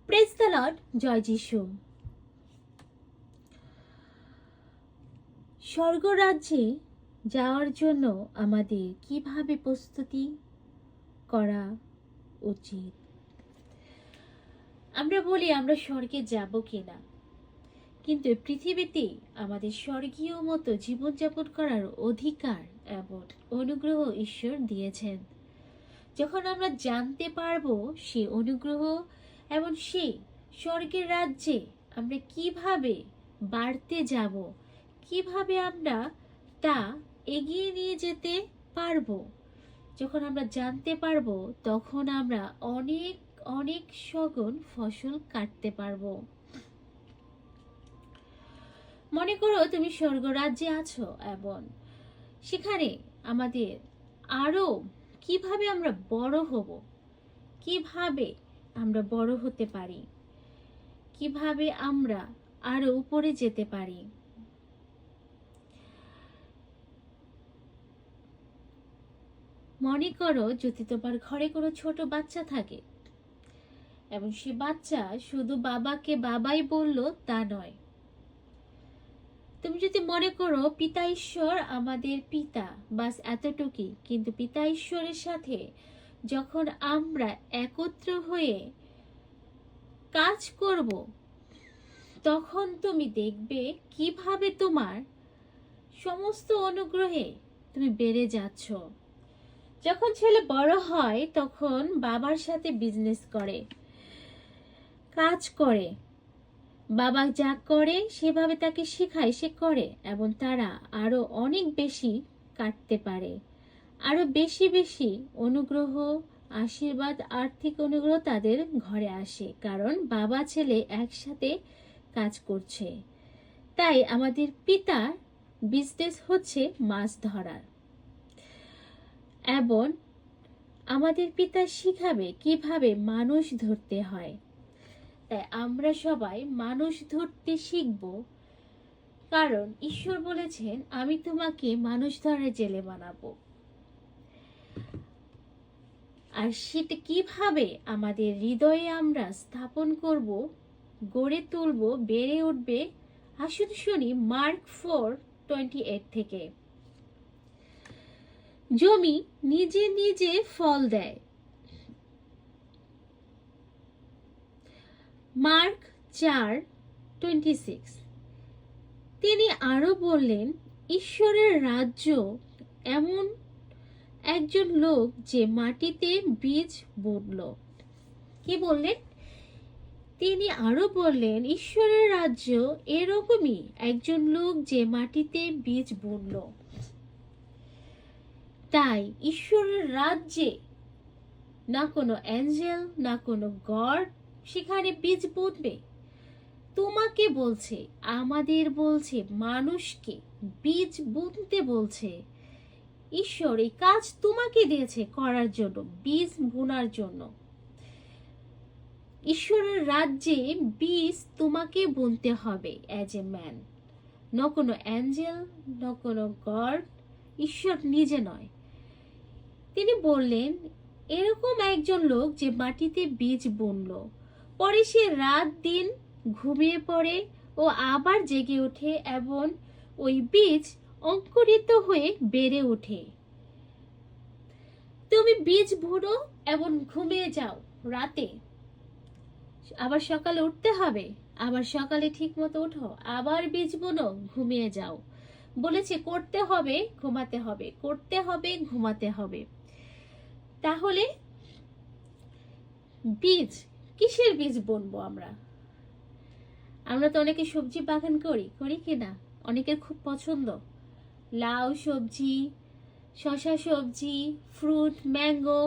Praise the Lord, জয় যিশু। স্বর্গরাজ্যে যাওয়ার জন্য আমাদের কিভাবে প্রস্তুতি করা উচিত? আমরা বলি আমরা স্বর্গে যাব কিনা, কিন্তু পৃথিবীতে আমাদের স্বর্গীয় মতো জীবনযাপন করার অধিকার এবং অনুগ্রহ ঈশ্বর দিয়েছেন। যখন আমরা জানতে পারবো সে অনুগ্রহ এবং সেই স্বর্গের রাজ্যে আমরা কিভাবে বাড়তে যাব, কিভাবে আমরা তা এগিয়ে নিয়ে যেতে পারবো, যখন আমরা জানতে পারবো তখন আমরা অনেক অনেক সঘন ফসল কাটতে পারবো। মনে করো তুমি স্বর্গরাজ্যে আছো এবং সেখানে আমাদের আরো কিভাবে আমরা বড় হব, কিভাবে আমরা বড় হতে পারি, কিভাবে আমরা আরো উপরে যেতে পারি। মনে করো যদি তোমার ঘরে কোনো ছোট বাচ্চা থাকে এবং সে বাচ্চা শুধু বাবাকে বাবাই বললো তা নয়, তুমি যদি মনে করো পিতা ঈশ্বর আমাদের পিতা, বাস এতটুকুই, কিন্তু পিতা ঈশ্বরের সাথে যখন আমরা একত্র হয়ে কাজ করব তখন তুমি দেখবে কিভাবে তোমার সমস্ত অনুগ্রহে তুমি বেড়ে যাচ্ছ। যখন ছেলে বড় হয় তখন বাবার সাথে বিজনেস করে, কাজ করে, বাবা যা করে সেভাবে তাকে শেখায়, সে করে এবং তারা আরো অনেক বেশি কাটতে পারে, আরো বেশি বেশি অনুগ্রহ, আশীর্বাদ, আর্থিক অনুগ্রহ তাদের ঘরে আসে, কারণ বাবা ছেলে একসাথে কাজ করছে। তাই আমাদের পিতার বিজনেস হচ্ছে মাছ ধরার, এবং আমাদের পিতা শিখাবে কিভাবে মানুষ ধরতে হয়। তাই আমরা সবাই মানুষ ধরতে শিখব, কারণ ঈশ্বর বলেছেন আমি তোমাকে মানুষ ধরে জেলে বানাবো। আর সেটা কিভাবে আমাদের হৃদয়ে আমরা স্থাপন করব, গড়ে তুলব, বেড়ে উঠবে। আসুন শুনি মার্ক 4:28 থেকে। জমি নিজে নিজে ফল দেয়। মার্ক 4:26। তিনি আরো বললেন, ঈশ্বরের রাজ্য এমন একজন লোক যে মাটিতে বীজ বুনল। কি বললেন? তিনি আরো বললেন, ঈশ্বরের রাজ্য এরকমই একজন লোক যে মাটিতে বীজ বুনল। তাই ঈশ্বরের রাজ্যে না কোনো অ্যাঞ্জেল, না কোনো গড সেখানে বীজ বুনবে। তোমাকে বলছে, আমাদের বলছে, মানুষকে বীজ বুনতে বলছে। ঈশ্বর এই কাজ তোমাকে দিয়েছে করার জন্য, বীজ বোনার জন্য। ঈশ্বরের রাজ্যে বীজ তোমাকে বুনতে হবে অ্যাজ এ ম্যান, ন কোনো অ্যাঞ্জেল, ন কোনো গড, ঈশ্বর নিজে নয়। তিনি বললেন এরকম একজন লোক যে মাটিতে বীজ বুনল, পরে সে রাত দিন ঘুমিয়ে পড়ে ও আবার জেগে ওঠে এবং ওই বীজ অঙ্কুরিত হয়ে বেড়ে ওঠে। তুমি বীজ বুনো এবং ঘুমিয়ে যাও রাতে, আবার সকালে উঠতে হবে, আবার সকালে ঠিক মতো উঠো, আবার বীজ বুনো, ঘুমিয়ে যাও। বলেছে করতে হবে, ঘুমাতে হবে, করতে হবে, ঘুমাতে হবে। তাহলে বীজ, কিসের বীজ বুনবো আমরা? আমরা তো অনেকে সবজি বাগান করি, করি কিনা? অনেকের খুব পছন্দ লাউ সবজি, শশা সবজি, ফ্রুট, ম্যাঙ্গো,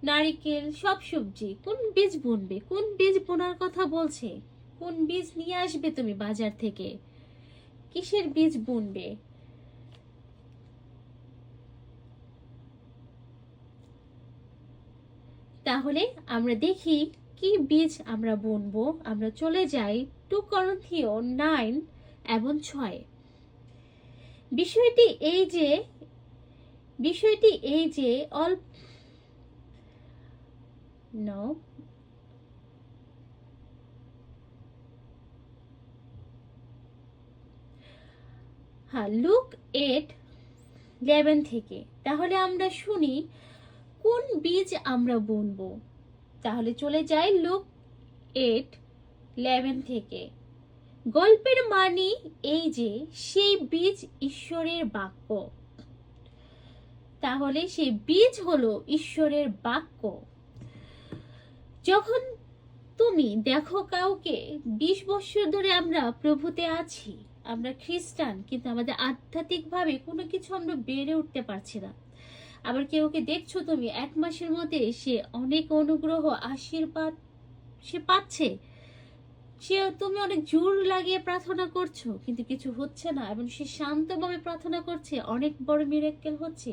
নারিকেল, সব সবজি। কোন বীজ বুনবে? কোন বীজ বোনার কথা বলছে? কোন বীজ নিয়ে আসবে তুমি বাজার থেকে? কিসের বীজ বুনবে? তাহলে আমরা দেখি কি বীজ আমরা বুনবো। আমরা চলে যাই 2 করিন্থীয় 9 এবং 6। বিষয়টি এই যে অল্প হ্যাঁ, লুক 8:11 থেকে। তাহলে আমরা শুনি কোন বীজ আমরা বুনবো। তাহলে চলে যাই লুক 8:11 থেকে। গল্পের মানে এই যে সেই বীজ ঈশ্বরের বাক্য। তাহলে সেই বীজ হলো ঈশ্বরের বাক্য। যখন তুমি দেখো কাউকে 20 বছর ধরে আমরা প্রভুতে আছি, আমরা খ্রিস্টান, কিন্তু আমাদের আধ্যাত্মিকভাবে কোনো কিছু আমরা বেড়ে উঠতে পারছি না। আবার কেউকে দেখছো তুমি 1 মাসের মধ্যে সে অনেক অনুগ্রহ আশীর্বাদ সে পাচ্ছে, সে তুমি অনেক জোর লাগিয়ে প্রার্থনা করছো কিন্তু কিছু হচ্ছে না, এবং সে শান্তভাবে প্রার্থনা করছে, অনেক বড় মিরাক্কেল হচ্ছে।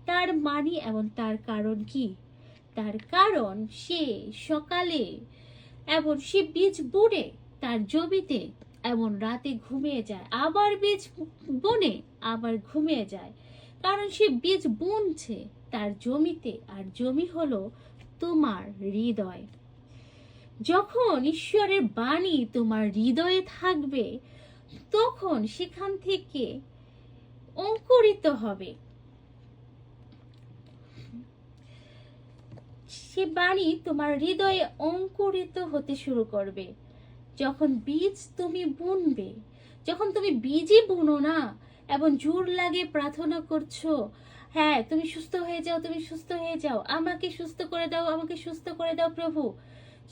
তার মানে এবং তার কারণ কি? তার কারণ সে সকালে এবং সে বীজ বুনে তার জমিতে এবং রাতে ঘুমিয়ে যায়, আবার বীজ বনে আবার ঘুমিয়ে যায়, কারণ সে বীজ বুনছে তার জমিতে, আর জমি হলো তোমার হৃদয়। যখন ঈশ্বরের বাণী তোমার হৃদয়ে থাকবে তখন সেখান থেকে অঙ্কুরিত হবে, সে বাণী তোমার হৃদয়ে অঙ্কুরিত হতে শুরু করবে। যখন বীজ তুমি বুনবে, যখন তুমি বীজই বুনো না এবং জোর লাগে প্রার্থনা করছো, হ্যাঁ তুমি সুস্থ হয়ে যাও, তুমি সুস্থ হয়ে যাও, আমাকে সুস্থ করে দাও, আমাকে সুস্থ করে দাও প্রভু,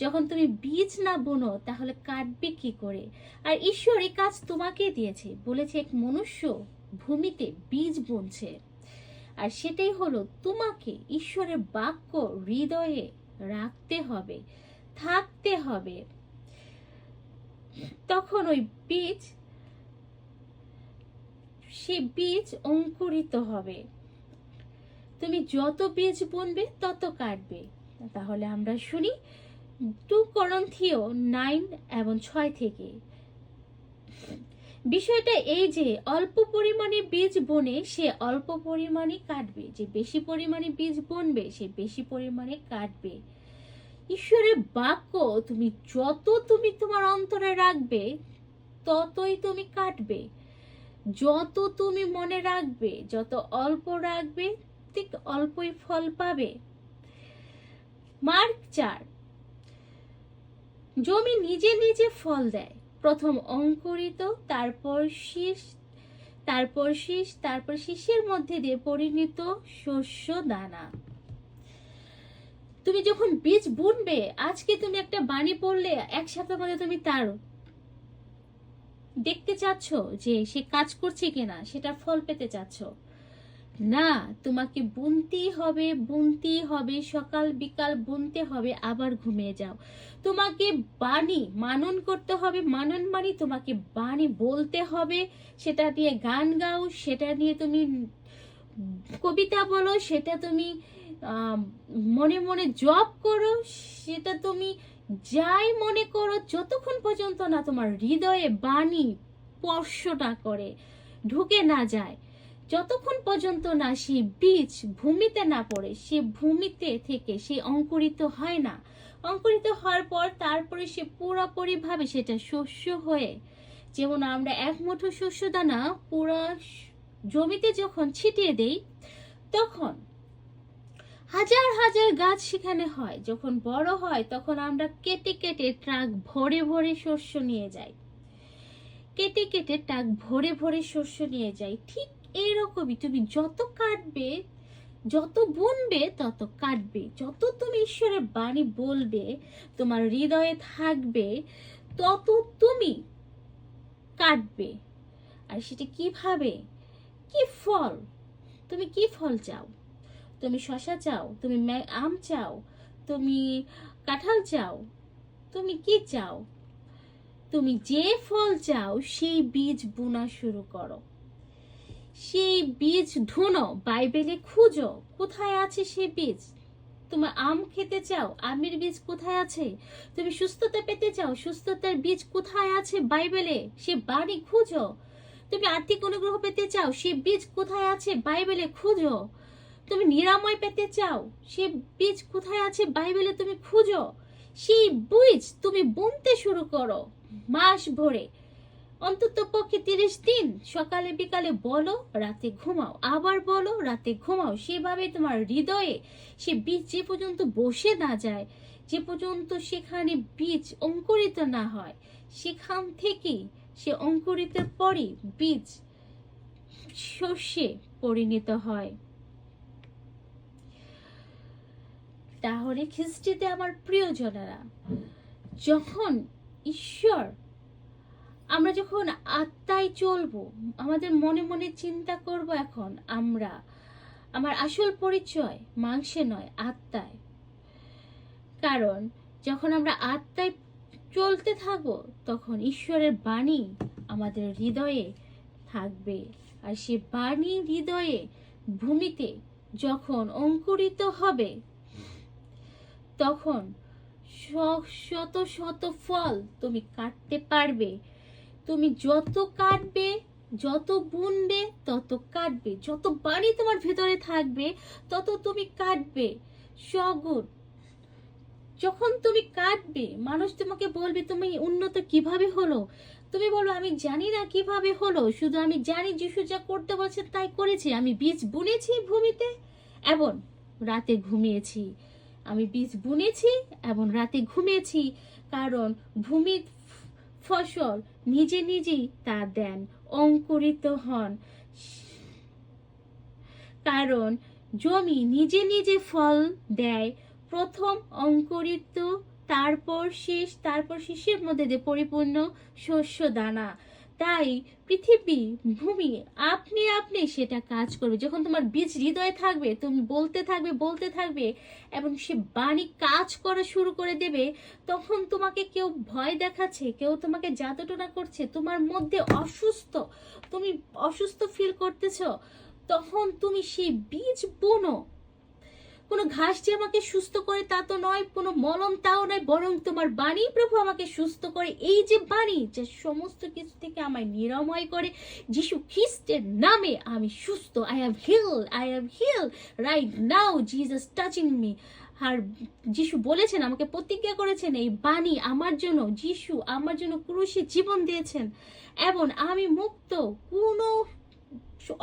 যখন তুমি বীজ না বুনো তাহলে কাটবে কি করে? আর ঈশ্বর এই কাজ তোমাকে দিয়েছে, বলেছে এক মনুষ্য ভূমিতে বীজ বুনছে, আর সেটাই হলো তোমাকে ঈশ্বরের বাক্য হৃদয়ে রাখতে হবে, থাকতে হবে। তখন ওই বীজ, সে বীজ অঙ্কুরিত হবে। তুমি যত বীজ বুনবে তত কাটবে। তাহলে আমরা শুনি 2 করিন্থীয় 9:6 থেকে। বিষয়টা এই যে অল্প পরিমাণে বীজ বনে সে অল্প পরিমাণে কাটবে, যে বেশি পরিমাণে বীজ বুনবে সে বেশি পরিমাণে কাটবে। ঈশ্বরের বাক্য তুমি তোমার অন্তরে রাখবে ততই তুমি কাটবে, যত তুমি মনে রাখবে, যত অল্প রাখবে ঠিক অল্পই ফল পাবে। মার্ক 4। জমি নিজে নিজে ফল দেয়, প্রথম অঙ্কুরিত, তারপর শীষ, তারপর শীষের মধ্যে দিয়ে পরিণত শস্য দানা। তুমি যখন বীজ বুনবে, আজকে তুমি একটা বাণী পড়লে এক সপ্তাহের মধ্যে তুমি তার দেখতে চাচ্ছ যে সে কাজ করছে কিনা, সেটা ফল পেতে চাচ্ছ না, তোমাকে বুনতেই হবে, সকাল বিকাল বুনতে হবে, আবার ঘুমিয়ে যাও। তোমাকে বাণী মানন করতে হবে, মানন মানে তোমাকে বাণী বলতে হবে, সেটা নিয়ে গান গাও, সেটা নিয়ে তুমি কবিতা বলো, সেটা তুমি মনে মনে জপ করো, সেটা তুমি যাই মনে করো, যতক্ষণ পর্যন্ত না তোমার হৃদয়ে বাণী স্পর্শটা করে, ঢুকে না যায়, যতক্ষণ পর্যন্ত না সে বীজ ভূমিতে না পড়ে, সে ভূমিতে থেকে সে অঙ্কুরিত হয় না। অঙ্কুরিত হওয়ার পর তারপরে সে পুরোপুরি ভাবে সেটা শস্য হয়ে, যেমন আমরা এক মুঠো শস্য দানা পুরো জমিতে যখন ছিটিয়ে দেই তখন হাজার হাজার গাছ সেখানে হয়, যখন বড় হয় তখন আমরা কেটে কেটে ট্রাক ভরে ভরে শস্য নিয়ে যাই, কেটে কেটে ট্রাক ভরে ভরে শস্য নিয়ে যাই। ঠিক এইরকমই তুমি যত কাটবে, যত বুনবে তত কাটবে, যত তুমি ঈশ্বরের বাণী বলবে, তোমার হৃদয়ে থাকবে, তত তুমি কাটবে। আর সেটা কিভাবে, কি ফল, তুমি কি ফল চাও? তুমি শসা চাও, তুমি আম চাও, তুমি কাঁঠাল চাও, তুমি কি চাও? তুমি যে ফল চাও সেই বীজ বোনা শুরু করো, সেই বীজ ঢুনো, বাইবেলে খুঁজো কোথায় আছে সেই বীজ। তুমি আম খেতে চাও, আমের বীজ কোথায় আছে? তুমি সুস্থতা পেতে চাও, সুস্থতার বীজ কোথায় আছে বাইবেলে, সে বাণী খুঁজো। তুমি আর্থিক অনুগ্রহ পেতে চাও, সে বীজ কোথায় আছে বাইবেলে খুঁজো। তুমি নিরাময় পেতে চাও, সে বীজ কোথায় আছে বাইবেলে তুমি খুঁজো। সেই বীজ তুমি বুনতে শুরু করো মাস ভরে, অন্তত পক্ষে 30 দিন সকালে বিকালে বলো, রাতে ঘুমাও, আবার বলো, রাতে ঘুমাও। সেভাবে তোমার হৃদয়ে সে বীজ যে পর্যন্ত বসে না যায়, যে পর্যন্ত সেখানে বীজ অঙ্কুরিত না হয়, সেখান থেকেই সে অঙ্কুরিতের পরই বীজ শস্যে পরিণত হয়। তাহলে খ্রিস্টিতে আমার প্রিয়জনেরা, যখন ঈশ্বর, আমরা যখন আত্মায় চলবো, আমাদের মনে মনে চিন্তা করব, এখন আমার আসল পরিচয় মাংসে নয়, আত্মায়। কারণ যখন আমরা আত্মায় চলতে থাকবো, তখন ঈশ্বরের বাণী আমাদের হৃদয়ে থাকবে। আর সে বাণী হৃদয়ে ভূমিতে যখন অঙ্কুরিত হবে, তখন শত শত ফল তুমি কাটতে পারবে। তুমি যত কাটবে, যত বুনবে, তত কাটবে। যত বাণী তোমার ভেতরে থাকবে, তত তুমি কাটবে সগুণ। যখন তুমি কাটবে, মানুষ তোমাকে বলবে তুমি উন্নত কিভাবে হলো। তুমি বলো, আমি জানি না কিভাবে হলো, শুধু আমি জানি যিশু যা করতে বলছেন তাই করেছি। আমি বীজ বুনেছি ভূমিতে এবং রাতে ঘুমিয়েছি। আমি বীজ বুনেছি এবং রাতে ঘুমিয়েছি। কারণ ভূমির ফসল নিজে নিজেই তা দেন, অঙ্কুরিত হন। কারণ জমি নিজে নিজে ফল দেয়, প্রথম অঙ্কুরিত, তারপর শেষের মধ্যে দিয়ে পরিপূর্ণ শস্য দানা। তাই পৃথিবী, ভূমি আপনি সেটা কাজ করবে। যখন তোমার বীজ হৃদয়ে থাকবে, তুমি বলতে থাকবে এবং সে বাণী কাজ করা শুরু করে দেবে। তখন তোমাকে কেউ ভয় দেখাচ্ছে, কেউ তোমাকে জাদুটোনা করছে, তোমার মধ্যে তুমি অসুস্থ ফিল করতেছো, তখন তুমি সেই বীজ বুনো। কোনো ঘাস যে আমাকে সুস্থ করে তা তো নয়, কোনো মলম তাও নয়, বরং তোমার বাণী প্রভু আমাকে সুস্থ করে। এই যে বাণী, যে সমস্ত কিছু থেকে আমায় নিরাময় করে, যিশু খ্রিস্টের নামে আমি সুস্থ। I have heal right now, Jesus touching me. আর যিশু বলেছেন, আমাকে প্রতিজ্ঞা করেছেন, এই বাণী আমার জন্য, যিশু আমার জন্য ক্রুশে জীবন দিয়েছেন এবং আমি মুক্ত। কোনো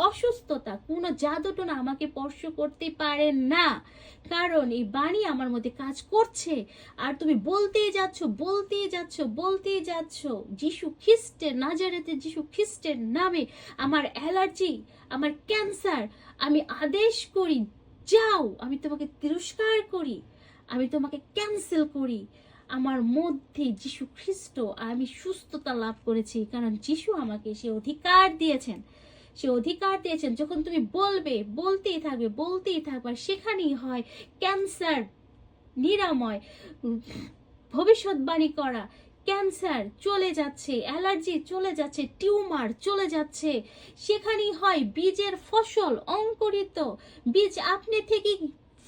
অসুস্থতা, কোনো জাদুটোনা আমাকে স্পর্শ করতে পারে না, কারণ এই বাণী আমার মধ্যে কাজ করছে। আর তুমি বলতেই যাচ্ছ যিশু খ্রিস্টের, নাজারেতে যিশু খ্রিস্টের নামে আমার অ্যালার্জি, আমার ক্যান্সার, আমি আদেশ করি, যাও। আমি তোমাকে তিরস্কার করি, আমি তোমাকে ক্যান্সেল করি। আমার মধ্যে যিশু খ্রিস্ট, আমি সুস্থতা লাভ করেছি, কারণ যিশু আমাকে সে অধিকার দিয়েছেন। যখন তুমি বলতেই থাকবে, সেখানেই হয় ক্যান্সার নিরাময়, ভবিষ্যৎবাণী করা। ক্যান্সার চলে যাচ্ছে, অ্যালার্জি চলে যাচ্ছে, টিউমার চলে যাচ্ছে। সেখানেই হয় বীজের ফসল অঙ্কুরিত। বীজ আপনি থেকে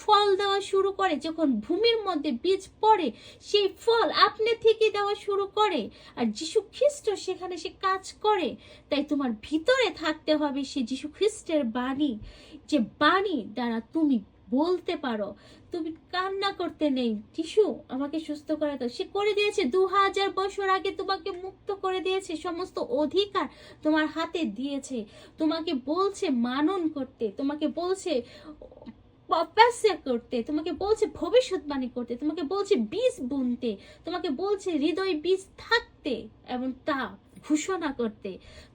ফল দেওয়া শুরু করে। যখন ভূমির মধ্যে বীজ পড়ে, সেই ফল আপনি থেকে দেওয়া শুরু করে। আর যিশু খ্রিস্ট সেখানে সে কাজ করে। তাই তোমার ভিতরে থাকতে হবে সে যিশু খ্রিস্টের বাণী, যে বাণী দ্বারা তুমি বলতে পারো, তুমি কান্না করতে নেই। যিশু আমাকে সুস্থ করে দাও, সে করে দিয়েছে। 2000 বছর আগে তোমাকে মুক্ত করে দিয়েছে, সমস্ত অধিকার তোমার হাতে দিয়েছে। তোমাকে বলছে মানন করতে, তোমাকে বলছে প্রফেসর করতে, তোমাকে বলছে ভবিষ্যৎবাণী করতে, তোমাকে বলছে বীজ বুনতে, তোমাকে বলছে হৃদয় বীজ থাকতে এবং তা ঘোষণা করতে।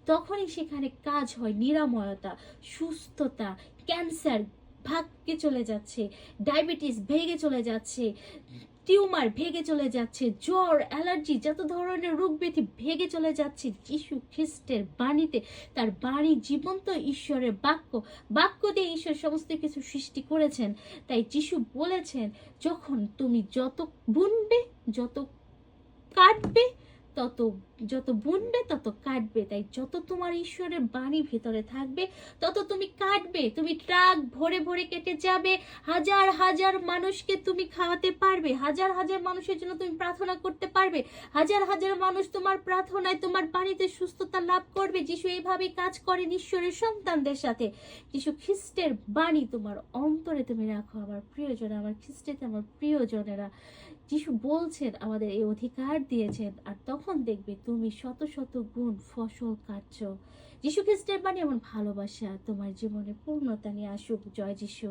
তখনই সেখানে কাজ হয় নিরাময়তা, সুস্থতা। ক্যান্সার ভাগকে চলে যাচ্ছে, ডায়াবেটিস ভেঙে চলে যাচ্ছে, টিউমার ভেঙে চলে যাচ্ছে, জ্বর, অ্যালার্জি, যত ধরনের রোগ ব্যাধি ভেঙে চলে যাচ্ছে যিশু খ্রিস্টের বাণীতে। তার বাণী জীবন্ত ঈশ্বরের বাক্য দিয়ে ঈশ্বর সমস্ত কিছু সৃষ্টি করেছেন। তাই যিশু বলেছেন, যখন তুমি যত বুনবে, যত কাটবে, যত বুনবে তত কাটবে। তাই যত তোমার ঈশ্বরের বাণী ভিতরে থাকবে, তত তুমি কাটবে। তুমি ট্রাক ভরে ভরে কেটে যাবে, হাজার হাজার মানুষকে তুমি খাওয়াতে পারবে, হাজার হাজার মানুষের জন্য তুমি প্রার্থনা করতে পারবে, হাজার হাজার মানুষ তোমার প্রার্থনায়, তোমার বাণীতে সুস্থতা লাভ করবে। যিশু এইভাবেই কাজ করেন ঈশ্বরের সন্তানদের সাথে। যিশু খ্রিস্টের বাণী তোমার অন্তরে তুমি রাখো আমার প্রিয়জনেরা, আমার খ্রিস্টেতে আমার প্রিয়জনেরা। যিশু বলছেন আমাদের এই অধিকার দিয়েছেন, আর তখন দেখবে তুমি শত শত গুণ ফসল কাটছো। যিশু খ্রিস্টের বাণী এমন ভালোবাসা তোমার জীবনে পূর্ণতা নিয়ে আসুক। জয় যিশু।